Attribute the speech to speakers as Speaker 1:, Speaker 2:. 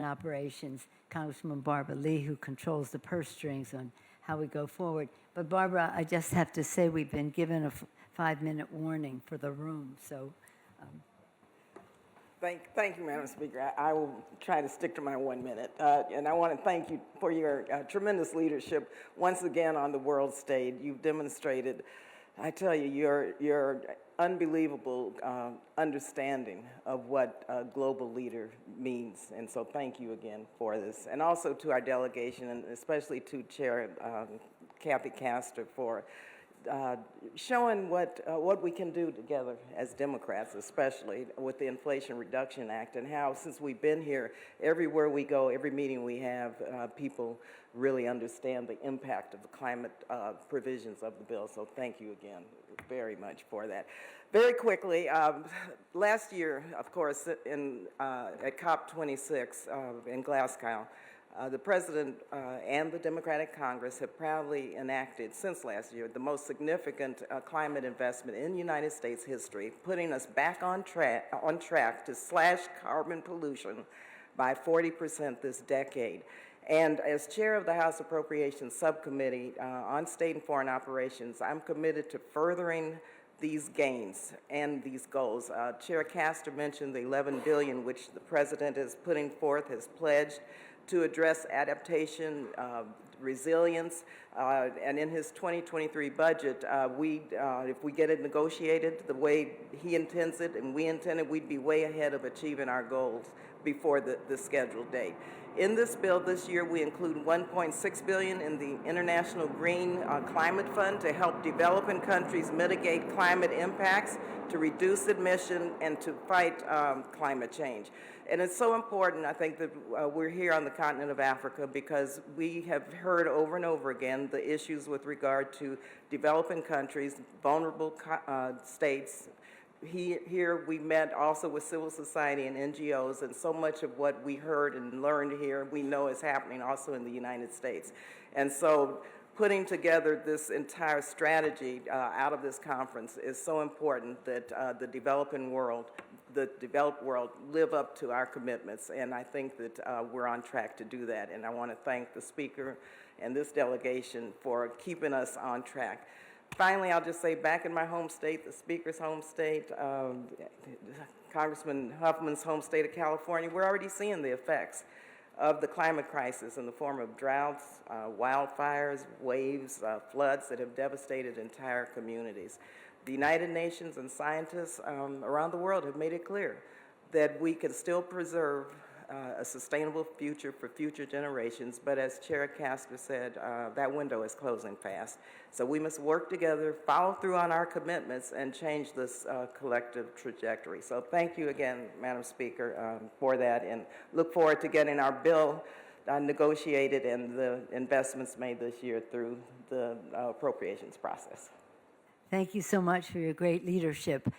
Speaker 1: Operations, Congresswoman Barbara Lee, who controls the purse strings on how we go forward. But Barbara, I just have to say we've been given a 5-minute warning for the room, so.
Speaker 2: Thank you, Madam Speaker. I will try to stick to my 1 minute. And I want to thank you for your tremendous leadership once again on the world stage. You've demonstrated, I tell you, your unbelievable understanding of what a global leader means. And so thank you again for this. And also to our delegation, and especially to Chair Kathy Castor for showing what we can do together as Democrats, especially with the Inflation Reduction Act, and how since we've been here, everywhere we go, every meeting we have, people really understand the impact of the climate provisions of the bill. So thank you again very much for that. Very quickly, last year, of course, at COP26 in Glasgow, the President and the Democratic Congress have proudly enacted, since last year, the most significant climate investment in United States history, putting us back on track to slash carbon pollution by 40% this decade. And as chair of the House Appropriations Subcommittee on State and Foreign Operations, I'm committed to furthering these gains and these goals. Chair Castor mentioned the $11 billion which the President is putting forth, has pledged to address adaptation, resilience, and in his 2023 budget, if we get it negotiated the way he intends it and we intend it, we'd be way ahead of achieving our goals before the scheduled date. In this bill this year, we include $1.6 billion in the International Green Climate Fund to help developing countries mitigate climate impacts, to reduce emission, and to fight climate change. And it's so important, I think, that we're here on the continent of Africa because we have heard over and over again the issues with regard to developing countries, vulnerable states. Here we met also with civil society and NGOs, and so much of what we heard and learned here we know is happening also in the United States. And so putting together this entire strategy out of this conference is so important that the developed world live up to our commitments, and I think that we're on track to do that. And I want to thank the Speaker and this delegation for keeping us on track. Finally, I'll just say, back in my home state, the Speaker's home state, Congressman Huffman's home state of California, we're already seeing the effects of the climate crisis in the form of droughts, wildfires, waves, floods that have devastated entire communities. The United Nations and scientists around the world have made it clear that we can still preserve a sustainable future for future generations, but as Chair Castor said, that window is closing fast. So we must work together, follow through on our commitments, and change this collective trajectory. So thank you again, Madam Speaker, for that, and look forward to getting our bill negotiated and the investments made this year through the appropriations process.
Speaker 1: Thank you so much for your great leadership.